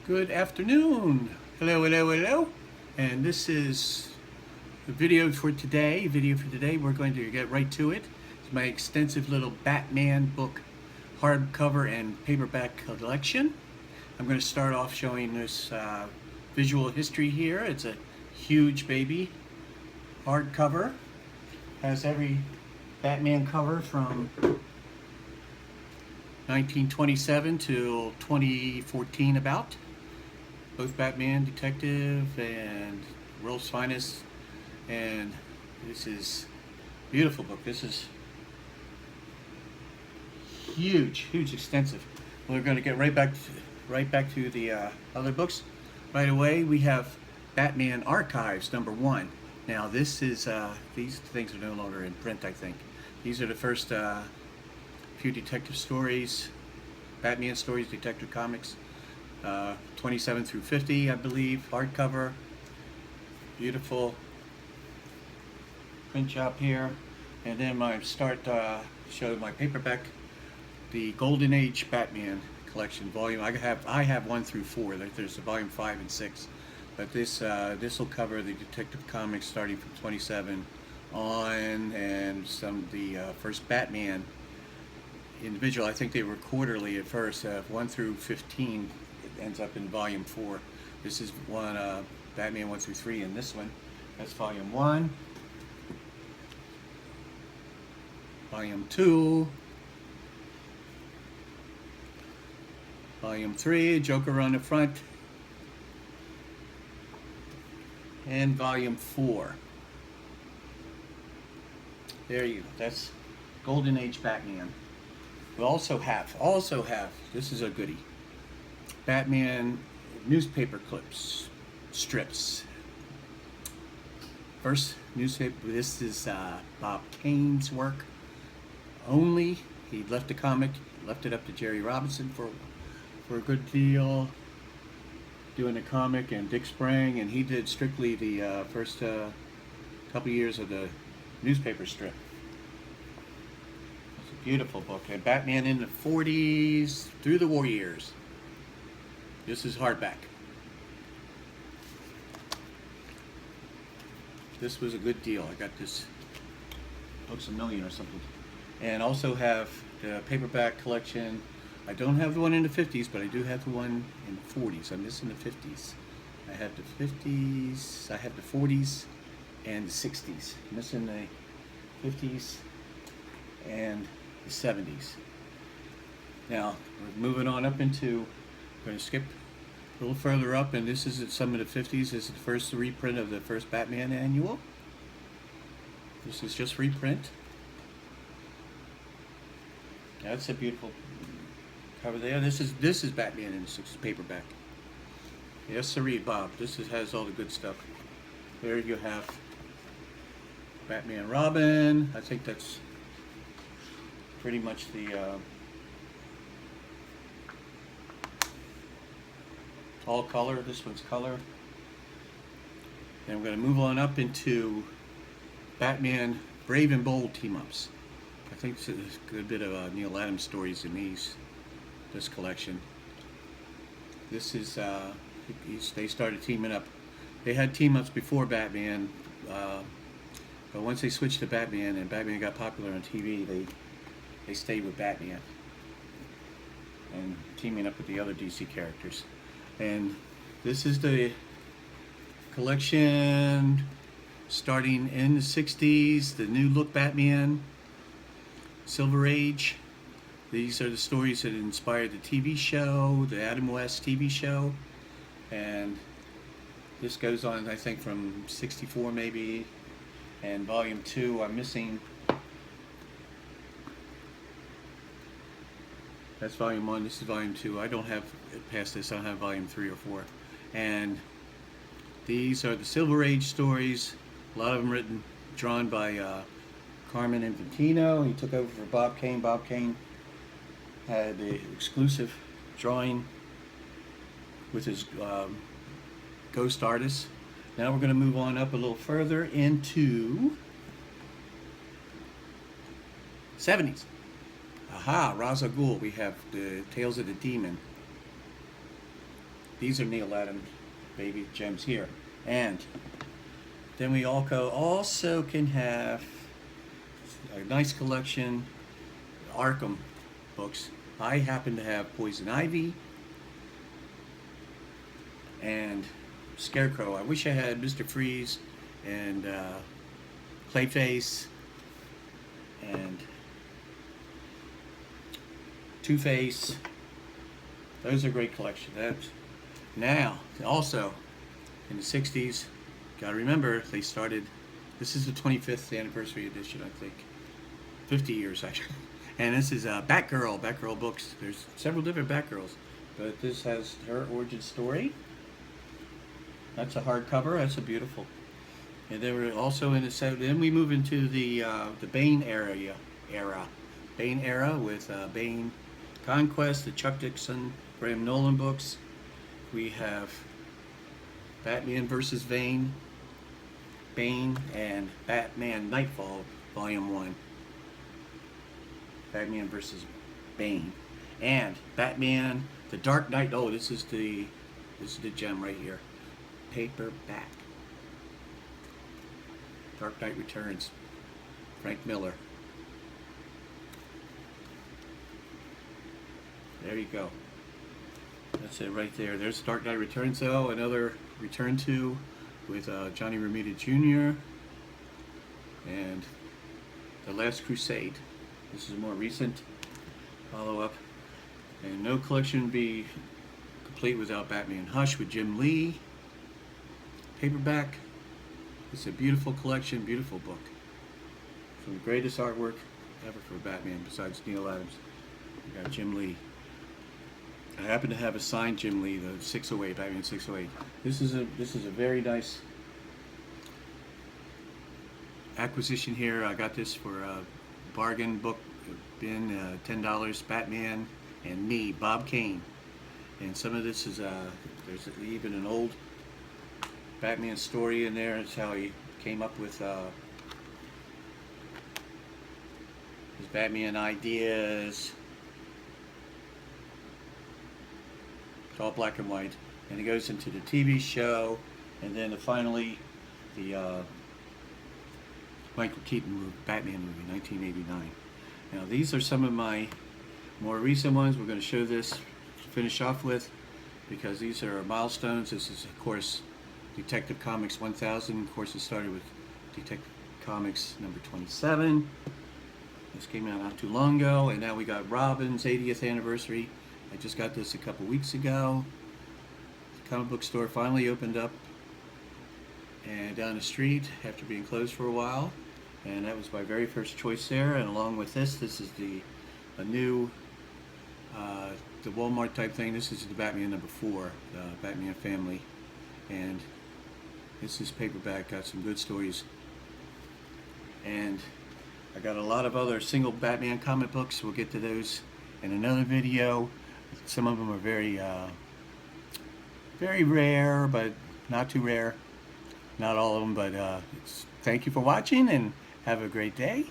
Good afternoon. Hello, hello, hello. And this is the video for today. We're going to get right to it. It's my extensive little Batman book hardcover and paperback collection. I'm going to start off showing this visual history here. It's a huge baby hardcover. Has every Batman cover from 1927 till 2014 about. Both Batman, Detective, and World's Finest. And this is a beautiful book. This is huge, extensive. We're going to get right back to the other books. Right away, we have Batman Archives #1. Now, this is these things are no longer in print. I think these are the first few detective stories, Batman stories, detective comics. 27 through 50, I believe, hardcover. Beautiful print job here. And then I start show my paperback, the Golden Age Batman collection volume. I have 1 through 4. There's a volume 5 and 6, but this will cover the detective comics starting from 27 on, and some of the first Batman individual. I think they were quarterly at first. 1 through 15 ends up in volume 4. This is one Batman 1 through 3, and this one, that's volume 1. Volume 2. Volume 3, Joker on the front. And volume 4. There you go. That's Golden Age Batman. We also have, this is a goodie, Batman newspaper clips, strips. First newspaper, this is Bob Kane's work only. He left the comic, left it up to Jerry Robinson for a good deal, doing the comic, and Dick Sprang, and he did strictly the first couple years of the newspaper strip. It's a beautiful book. And Batman in the 40s through the war years. This is hardback. This was a good deal. I got this, looks $1 million or something. And also have the Paperback Collection. I don't have the one in the 50s, but I do have the one in the 40s. I'm missing the 50s. I have the 50s, I have the 40s, and the 60s. I'm missing the 50s and the 70s. Now, we're moving on up into, we're going to skip a little further up, and this is some of the 50s. This is the first reprint of the first Batman annual. This is just reprint. That's a beautiful cover there. This is Batman in the 60s paperback. Yes, sirree, Bob. This has all the good stuff. There you have Batman Robin. I think that's pretty much the all color. This one's color. And we're going to move on up into Batman Brave and Bold team-ups. I think there's a good bit of Neil Adams stories in this collection. This is they started teaming up. They had team-ups before Batman, but once they switched to Batman and Batman got popular on TV, they stayed with Batman and teaming up with the other DC characters. And this is the collection starting in the 60s, the New Look Batman, Silver Age. These are the stories that inspired the TV show, the Adam West TV show. And this goes on, I think, from 64 maybe. And volume 2, I'm missing. That's volume 1, this is volume 2. I don't have it past this, I don't have volume 3 or 4. And these are the Silver Age stories. A lot of them drawn by Carmen Infantino. He took over for Bob Kane. Bob Kane had the exclusive drawing with his ghost artist. Now we're going to move on up a little further into 70s. Aha, Ra's al Ghul. We have the Tales of the Demon. These are Neil Adams baby gems here. And then we also can have a nice collection Arkham books. I happen to have Poison Ivy and Scarecrow. I wish I had Mr. Freeze and Clayface and Two-Face. Those are great collection. Now, also in the 60s, gotta remember they started, this is the 25th anniversary edition, I think. 50 years actually. And this is Batgirl books. There's several different Batgirls, but this has her origin story. That's a hardcover. That's a beautiful. And they were also in the set. Then we move into the Bane Area. Bane Era with Bane Conquest, the Chuck Dixon, Graham Nolan books. We have Batman vs. Bane, and Batman Nightfall, Volume 1. Batman vs. Bane. And Batman, The Dark Knight. Oh, this is the gem right here. Paperback. Dark Knight Returns. Frank Miller. There you go. That's it right there. There's Dark Knight Returns, though. Another Return to with Johnny Romita Jr. and The Last Crusade. This is a more recent follow-up. And no collection would be complete without Batman Hush with Jim Lee. Paperback. It's a beautiful collection, beautiful book. Some of the greatest artwork ever for Batman besides Neil Adams. We got Jim Lee. I happen to have a signed Jim Lee, the 608, Batman 608. This is a very nice acquisition here. I got this for a bargain book bin, $10. Batman and Me, Bob Kane. And some of this is there's even an old Batman story in there. It's how he came up with his Batman ideas. It's all black and white, and it goes into the TV show, and then finally the Michael Keaton Batman movie, 1989. Now these are some of my more recent ones. We're going to show this to finish off with, because these are milestones. This is, of course, Detective Comics 1000. Of course, it started with Detective Comics number 27. This came out not too long ago, and now we got Robin's 80th anniversary. I just got this a couple weeks ago. The comic book store finally opened up and down the street after being closed for a while, and that was my very first choice there. And along with this is a new the Walmart type thing. This is the Batman number 4, the Batman family, and this is paperback. Got some good stories, and I got a lot of other single Batman comic books. We'll get to those in another video. Some of them are very very rare, but not too rare. Not all of them, but thank you for watching, and have a great day.